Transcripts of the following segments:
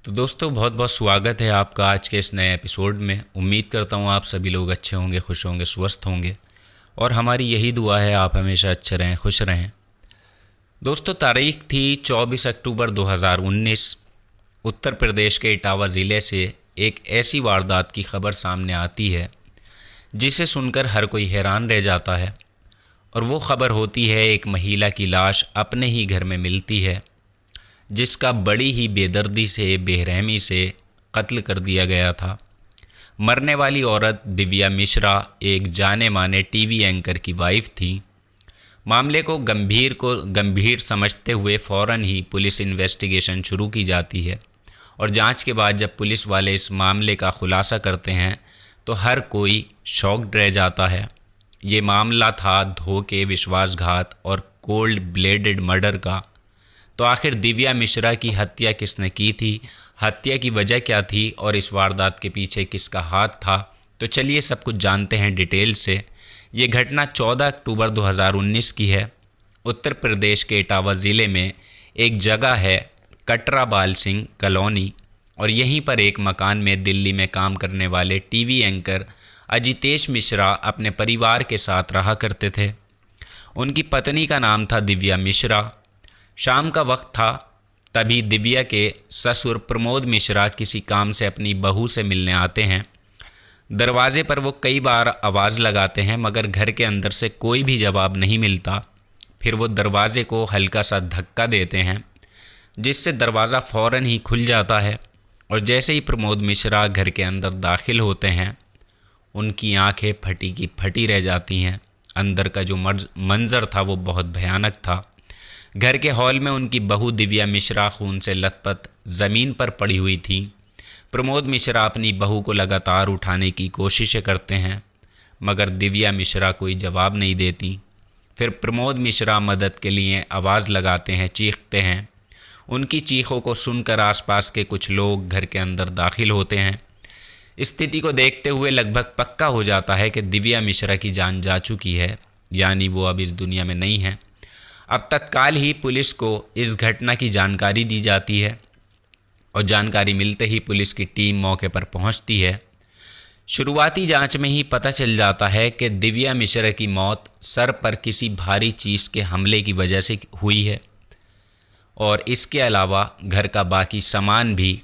तो दोस्तों बहुत बहुत स्वागत है आपका आज के इस नए एपिसोड में। उम्मीद करता हूँ आप सभी लोग अच्छे होंगे, खुश होंगे, स्वस्थ होंगे और हमारी यही दुआ है आप हमेशा अच्छे रहें, खुश रहें। दोस्तों तारीख थी 24 अक्टूबर 2019। उत्तर प्रदेश के इटावा ज़िले से एक ऐसी वारदात की खबर सामने आती है जिसे सुनकर हर कोई हैरान रह जाता है। और वो खबर होती है एक महिला की लाश अपने ही घर में मिलती है जिसका बड़ी ही बेदर्दी से, बेरहमी से कत्ल कर दिया गया था। मरने वाली औरत दिव्या मिश्रा एक जाने माने टीवी एंकर की वाइफ थी। मामले को गंभीर समझते हुए फ़ौरन ही पुलिस इन्वेस्टिगेशन शुरू की जाती है और जांच के बाद जब पुलिस वाले इस मामले का खुलासा करते हैं तो हर कोई शॉक्ड रह जाता है। ये मामला था धोखे, विश्वासघात और कोल्ड ब्लेडेड मर्डर का। तो आखिर दिव्या मिश्रा की हत्या किसने की थी, हत्या की वजह क्या थी और इस वारदात के पीछे किसका हाथ था, तो चलिए सब कुछ जानते हैं डिटेल से। ये घटना 14 अक्टूबर 2019 की है। उत्तर प्रदेश के इटावा ज़िले में एक जगह है कटरा बाल सिंह कॉलोनी और यहीं पर एक मकान में दिल्ली में काम करने वाले टीवी एंकर अजितेश मिश्रा अपने परिवार के साथ रहा करते थे। उनकी पत्नी का नाम था दिव्या मिश्रा। शाम का वक्त था, तभी दिव्या के ससुर प्रमोद मिश्रा किसी काम से अपनी बहू से मिलने आते हैं। दरवाजे पर वो कई बार आवाज़ लगाते हैं मगर घर के अंदर से कोई भी जवाब नहीं मिलता। फिर वो दरवाजे को हल्का सा धक्का देते हैं जिससे दरवाज़ा फ़ौरन ही खुल जाता है और जैसे ही प्रमोद मिश्रा घर के अंदर दाखिल होते हैं उनकी आंखें फटी की फटी रह जाती हैं। अंदर का जो मंज़र था वो बहुत भयानक था। घर के हॉल में उनकी बहू दिव्या मिश्रा खून से लथपथ ज़मीन पर पड़ी हुई थी। प्रमोद मिश्रा अपनी बहू को लगातार उठाने की कोशिशें करते हैं मगर दिव्या मिश्रा कोई जवाब नहीं देती। फिर प्रमोद मिश्रा मदद के लिए आवाज़ लगाते हैं, चीखते हैं। उनकी चीखों को सुनकर आसपास के कुछ लोग घर के अंदर दाखिल होते हैं। स्थिति को देखते हुए लगभग पक्का हो जाता है कि दिव्या मिश्रा की जान जा चुकी है, यानी वो अब इस दुनिया में नहीं है। अब तत्काल ही पुलिस को इस घटना की जानकारी दी जाती है और जानकारी मिलते ही पुलिस की टीम मौके पर पहुंचती है। शुरुआती जांच में ही पता चल जाता है कि दिव्या मिश्रा की मौत सर पर किसी भारी चीज़ के हमले की वजह से हुई है और इसके अलावा घर का बाकी सामान भी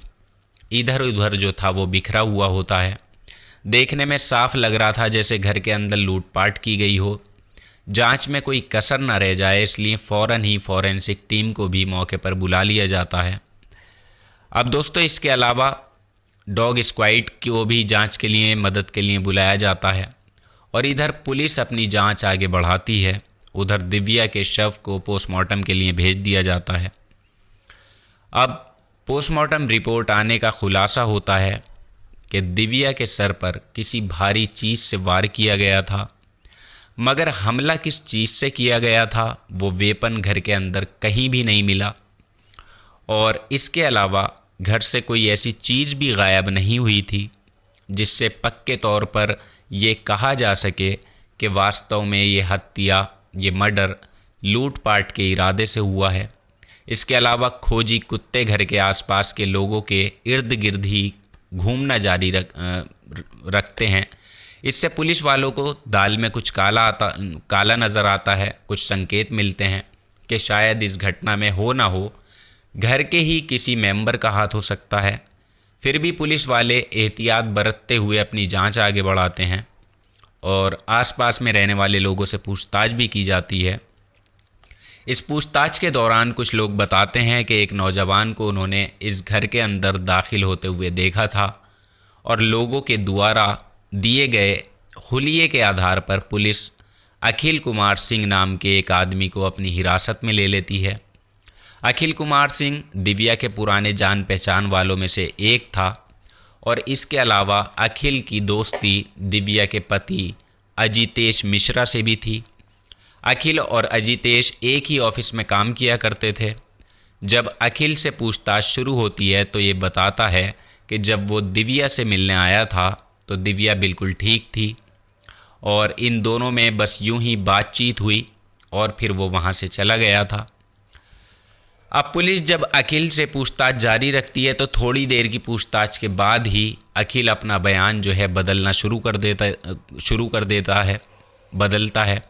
इधर उधर जो था वो बिखरा हुआ होता है। देखने में साफ लग रहा था जैसे घर के अंदर लूटपाट की गई हो। जांच में कोई कसर न रह जाए इसलिए फ़ौरन ही फॉरेंसिक टीम को भी मौके पर बुला लिया जाता है। अब दोस्तों इसके अलावा डॉग स्क्वाड को भी जांच के लिए, मदद के लिए बुलाया जाता है और इधर पुलिस अपनी जांच आगे बढ़ाती है। उधर दिव्या के शव को पोस्टमार्टम के लिए भेज दिया जाता है। अब पोस्टमार्टम रिपोर्ट आने का खुलासा होता है कि दिव्या के सर पर किसी भारी चीज़ से वार किया गया था मगर हमला किस चीज़ से किया गया था वो वेपन घर के अंदर कहीं भी नहीं मिला और इसके अलावा घर से कोई ऐसी चीज़ भी गायब नहीं हुई थी जिससे पक्के तौर पर ये कहा जा सके कि वास्तव में ये हत्या, ये मर्डर लूटपाट के इरादे से हुआ है। इसके अलावा खोजी कुत्ते घर के आसपास के लोगों के इर्द गिर्द ही घूमना जारी रखते हैं। इससे पुलिस वालों को दाल में कुछ काला नज़र आता है। कुछ संकेत मिलते हैं कि शायद इस घटना में हो ना हो घर के ही किसी मेंबर का हाथ हो सकता है। फिर भी पुलिस वाले एहतियात बरतते हुए अपनी जांच आगे बढ़ाते हैं और आसपास में रहने वाले लोगों से पूछताछ भी की जाती है। इस पूछताछ के दौरान कुछ लोग बताते हैं कि एक नौजवान को उन्होंने इस घर के अंदर दाखिल होते हुए देखा था और लोगों के द्वारा दिए गए हुलिये के आधार पर पुलिस अखिल कुमार सिंह नाम के एक आदमी को अपनी हिरासत में ले लेती है। अखिल कुमार सिंह दिव्या के पुराने जान पहचान वालों में से एक था और इसके अलावा अखिल की दोस्ती दिव्या के पति अजितेश मिश्रा से भी थी। अखिल और अजितेश एक ही ऑफिस में काम किया करते थे। जब अखिल से पूछताछ शुरू होती है तो ये बताता है कि जब वो दिव्या से मिलने आया था तो दिव्या बिल्कुल ठीक थी और इन दोनों में बस यूं ही बातचीत हुई और फिर वो वहाँ से चला गया था। अब पुलिस जब अखिल से पूछताछ जारी रखती है तो थोड़ी देर की पूछताछ के बाद ही अखिल अपना बयान जो है बदलना शुरू कर देता है, बदलता है।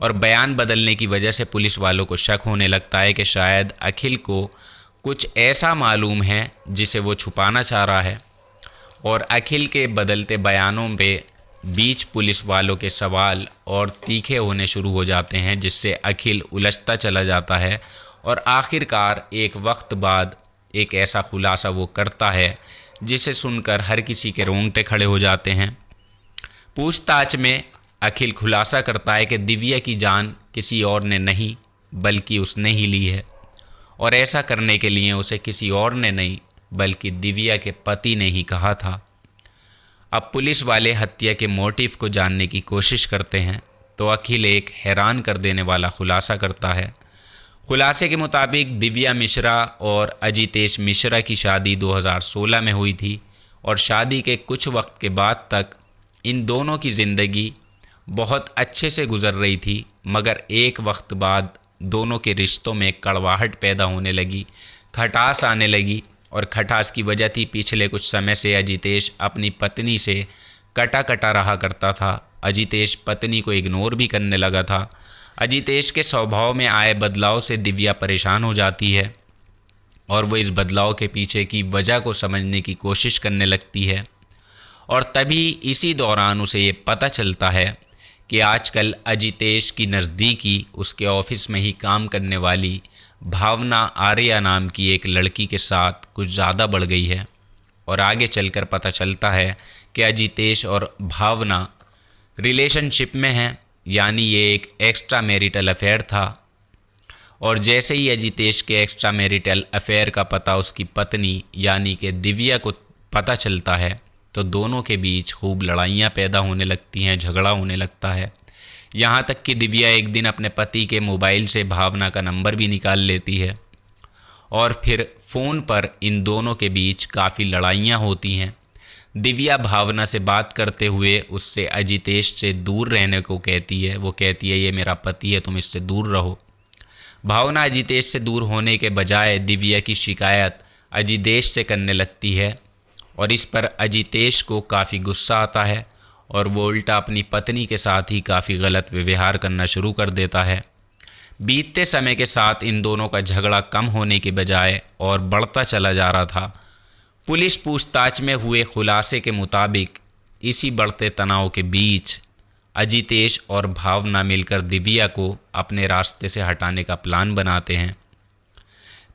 और बयान बदलने की वजह से पुलिस वालों को शक होने लगता है कि शायद अखिल को कुछ ऐसा मालूम है जिसे वो छुपाना चाह रहा है। और अखिल के बदलते बयानों पे बीच पुलिस वालों के सवाल और तीखे होने शुरू हो जाते हैं, जिससे अखिल उलझता चला जाता है और आखिरकार एक वक्त बाद एक ऐसा खुलासा वो करता है जिसे सुनकर हर किसी के रोंगटे खड़े हो जाते हैं। पूछताछ में अखिल खुलासा करता है कि दिव्या की जान किसी और ने नहीं बल्कि उसने ही ली है, और ऐसा करने के लिए उसे किसी और ने नहीं बल्कि दिव्या के पति ने ही कहा था। अब पुलिस वाले हत्या के मोटिव को जानने की कोशिश करते हैं तो अखिल एक हैरान कर देने वाला खुलासा करता है। खुलासे के मुताबिक दिव्या मिश्रा और अजितेश मिश्रा की शादी 2016 में हुई थी और शादी के कुछ वक्त के बाद तक इन दोनों की ज़िंदगी बहुत अच्छे से गुजर रही थी, मगर एक वक्त बाद दोनों के रिश्तों में कड़वाहट पैदा होने लगी, खटास आने लगी। और खटास की वजह थी पिछले कुछ समय से अजितेश अपनी पत्नी से कटा रहा करता था। अजितेश पत्नी को इग्नोर भी करने लगा था। अजितेश के स्वभाव में आए बदलाव से दिव्या परेशान हो जाती है और वो इस बदलाव के पीछे की वजह को समझने की कोशिश करने लगती है। और तभी इसी दौरान उसे ये पता चलता है कि आजकल अजितेश की नज़दीकी उसके ऑफिस में ही काम करने वाली भावना आर्या नाम की एक लड़की के साथ कुछ ज़्यादा बढ़ गई है। और आगे चलकर पता चलता है कि अजितेश और भावना रिलेशनशिप में हैं, यानी ये एक एक्स्ट्रा मैरिटल अफेयर था। और जैसे ही अजितेश के एक्स्ट्रा मैरिटल अफेयर का पता उसकी पत्नी यानी कि दिव्या को पता चलता है तो दोनों के बीच खूब लड़ाइयाँ पैदा होने लगती हैं, झगड़ा होने लगता है। यहाँ तक कि दिव्या एक दिन अपने पति के मोबाइल से भावना का नंबर भी निकाल लेती है और फिर फ़ोन पर इन दोनों के बीच काफ़ी लड़ाइयाँ होती हैं। दिव्या भावना से बात करते हुए उससे अजितेश से दूर रहने को कहती है। वो कहती है ये मेरा पति है, तुम इससे दूर रहो। भावना अजितेश से दूर होने के बजाय दिव्या की शिकायत अजितेश से करने लगती है और इस पर अजितेश को काफ़ी गुस्सा आता है और वो उल्टा अपनी पत्नी के साथ ही काफ़ी गलत व्यवहार करना शुरू कर देता है। बीतते समय के साथ इन दोनों का झगड़ा कम होने के बजाय और बढ़ता चला जा रहा था। पुलिस पूछताछ में हुए खुलासे के मुताबिक इसी बढ़ते तनाव के बीच अजितेश और भावना मिलकर दिव्या को अपने रास्ते से हटाने का प्लान बनाते हैं।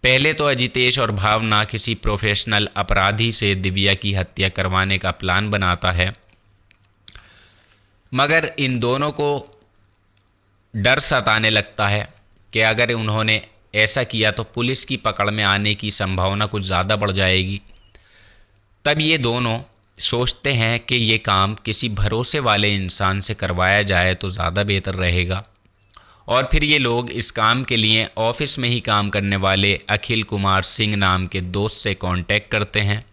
पहले तो अजितेश और भावना किसी प्रोफेशनल अपराधी से दिव्या की हत्या करवाने का प्लान बनाता है, मगर इन दोनों को डर सताने लगता है कि अगर उन्होंने ऐसा किया तो पुलिस की पकड़ में आने की संभावना कुछ ज़्यादा बढ़ जाएगी। तब ये दोनों सोचते हैं कि ये काम किसी भरोसे वाले इंसान से करवाया जाए तो ज़्यादा बेहतर रहेगा। और फिर ये लोग इस काम के लिए ऑफिस में ही काम करने वाले अखिल कुमार सिंह नाम के दोस्त से कांटेक्ट करते हैं।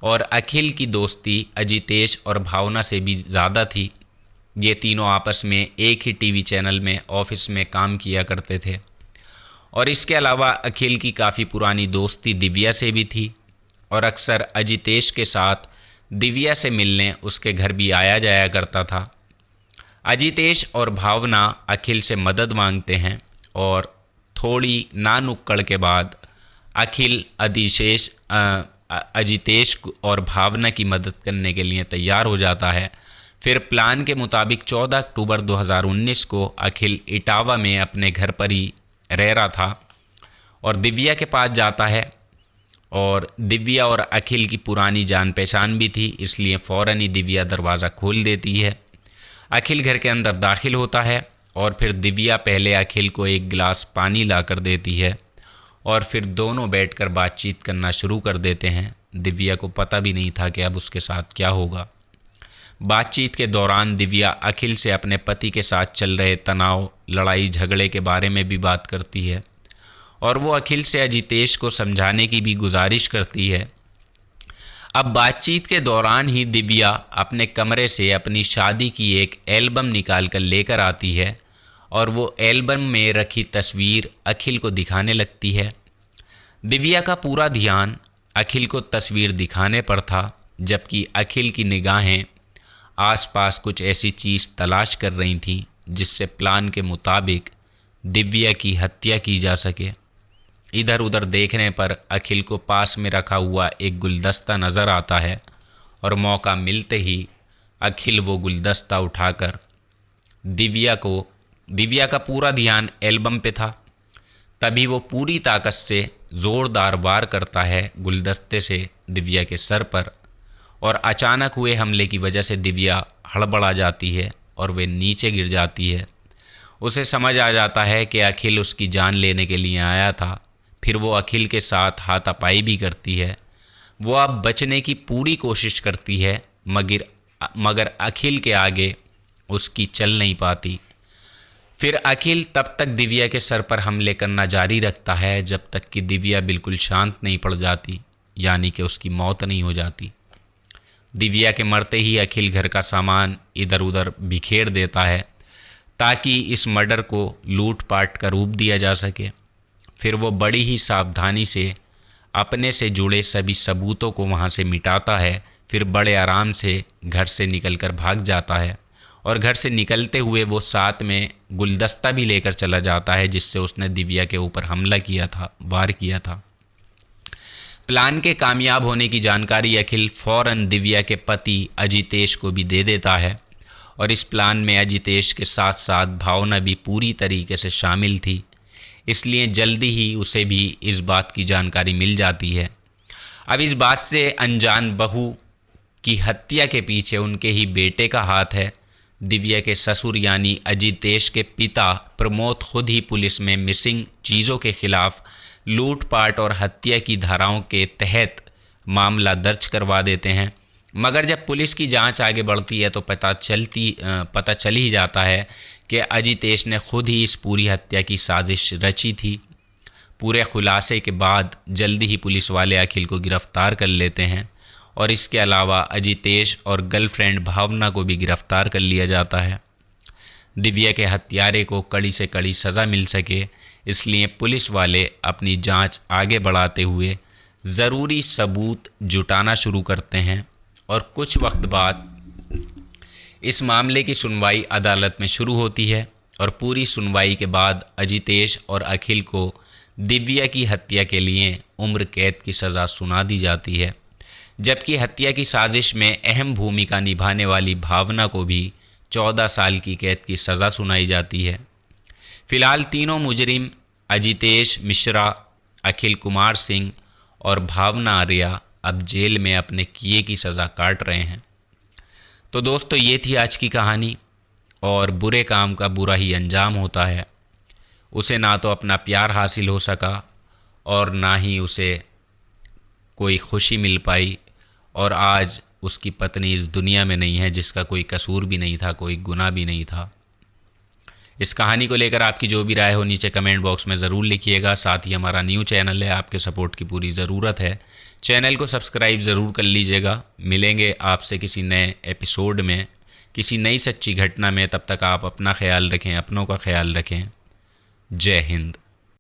और अखिल की दोस्ती अजितेश और भावना से भी ज़्यादा थी। ये तीनों आपस में एक ही टीवी चैनल में ऑफिस में काम किया करते थे। और इसके अलावा अखिल की काफ़ी पुरानी दोस्ती दिव्या से भी थी और अक्सर अजितेश के साथ दिव्या से मिलने उसके घर भी आया जाया करता था। अजितेश और भावना अखिल से मदद मांगते हैं और थोड़ी नानुक्कड़ के बाद अखिल अजितेश और भावना की मदद करने के लिए तैयार हो जाता है। फिर प्लान के मुताबिक 14 अक्टूबर 2019 को अखिल इटावा में अपने घर पर ही रह रहा था और दिव्या के पास जाता है। और दिव्या और अखिल की पुरानी जान पहचान भी थी, इसलिए फ़ौरन ही दिव्या दरवाज़ा खोल देती है। अखिल घर के अंदर दाखिल होता है और फिर दिव्या पहले अखिल को एक गिलास पानी ला कर देती है और फिर दोनों बैठकर बातचीत करना शुरू कर देते हैं। दिव्या को पता भी नहीं था कि अब उसके साथ क्या होगा। बातचीत के दौरान दिव्या अखिल से अपने पति के साथ चल रहे तनाव, लड़ाई झगड़े के बारे में भी बात करती है और वो अखिल से अजितेश को समझाने की भी गुजारिश करती है। अब बातचीत के दौरान ही दिव्या अपने कमरे से अपनी शादी की एक एल्बम निकाल कर लेकर आती है और वो एल्बम में रखी तस्वीर अखिल को दिखाने लगती है। दिव्या का पूरा ध्यान अखिल को तस्वीर दिखाने पर था, जबकि अखिल की निगाहें आसपास कुछ ऐसी चीज़ तलाश कर रही थीं जिससे प्लान के मुताबिक दिव्या की हत्या की जा सके। इधर उधर देखने पर अखिल को पास में रखा हुआ एक गुलदस्ता नज़र आता है और मौका मिलते ही अखिल वो गुलदस्ता उठाकर दिव्या का पूरा ध्यान एल्बम पे था। तभी वो पूरी ताकत से ज़ोरदार वार करता है गुलदस्ते से दिव्या के सर पर, और अचानक हुए हमले की वजह से दिव्या हड़बड़ा जाती है और वे नीचे गिर जाती है। उसे समझ आ जाता है कि अखिल उसकी जान लेने के लिए आया था। फिर वो अखिल के साथ हाथापाई भी करती है। वो अब बचने की पूरी कोशिश करती है, मगर अखिल के आगे उसकी चल नहीं पाती। फिर अखिल तब तक दिव्या के सर पर हमले करना जारी रखता है जब तक कि दिव्या बिल्कुल शांत नहीं पड़ जाती, यानी कि उसकी मौत नहीं हो जाती। दिव्या के मरते ही अखिल घर का सामान इधर उधर बिखेर देता है ताकि इस मर्डर को लूटपाट का रूप दिया जा सके। फिर वो बड़ी ही सावधानी से अपने से जुड़े सभी सबूतों को वहाँ से मिटाता है। फिर बड़े आराम से घर से निकलकर भाग जाता है, और घर से निकलते हुए वो साथ में गुलदस्ता भी लेकर चला जाता है जिससे उसने दिव्या के ऊपर हमला किया था, वार किया था। प्लान के कामयाब होने की जानकारी अखिल फौरन दिव्या के पति अजितेश को भी दे देता है, और इस प्लान में अजितेश के साथ साथ भावना भी पूरी तरीके से शामिल थी, इसलिए जल्दी ही उसे भी इस बात की जानकारी मिल जाती है। अब इस बात से अनजान बहू की हत्या के पीछे उनके ही बेटे का हाथ है। दिव्या के ससुर यानी अजितेश के पिता प्रमोद खुद ही पुलिस में मिसिंग चीज़ों के खिलाफ लूटपाट और हत्या की धाराओं के तहत मामला दर्ज करवा देते हैं। मगर जब पुलिस की जांच आगे बढ़ती है तो पता चल ही जाता है कि अजितेश ने खुद ही इस पूरी हत्या की साजिश रची थी। पूरे खुलासे के बाद जल्दी ही पुलिस वाले अखिल को गिरफ्तार कर लेते हैं, और इसके अलावा अजितेश और गर्लफ्रेंड भावना को भी गिरफ्तार कर लिया जाता है। दिव्या के हत्यारे को कड़ी से कड़ी सज़ा मिल सके, इसलिए पुलिस वाले अपनी जांच आगे बढ़ाते हुए ज़रूरी सबूत जुटाना शुरू करते हैं, और कुछ वक्त बाद इस मामले की सुनवाई अदालत में शुरू होती है। और पूरी सुनवाई के बाद अजितेश और अखिल को दिव्या की हत्या के लिए उम्र कैद की सज़ा सुना दी जाती है, जबकि हत्या की साजिश में अहम भूमिका निभाने वाली भावना को भी 14 साल की कैद की सज़ा सुनाई जाती है। फिलहाल तीनों मुजरिम अजितेश मिश्रा, अखिल कुमार सिंह और भावना आर्या अब जेल में अपने किए की सज़ा काट रहे हैं। तो दोस्तों, ये थी आज की कहानी। और बुरे काम का बुरा ही अंजाम होता है। उसे ना तो अपना प्यार हासिल हो सका और ना ही उसे कोई खुशी मिल पाई, और आज उसकी पत्नी इस दुनिया में नहीं है जिसका कोई कसूर भी नहीं था, कोई गुनाह भी नहीं था। इस कहानी को लेकर आपकी जो भी राय हो नीचे कमेंट बॉक्स में ज़रूर लिखिएगा। साथ ही हमारा न्यू चैनल है, आपके सपोर्ट की पूरी ज़रूरत है। चैनल को सब्सक्राइब ज़रूर कर लीजिएगा। मिलेंगे आपसे किसी नए एपिसोड में, किसी नई सच्ची घटना में। तब तक आप अपना ख्याल रखें, अपनों का ख्याल रखें। जय हिंद।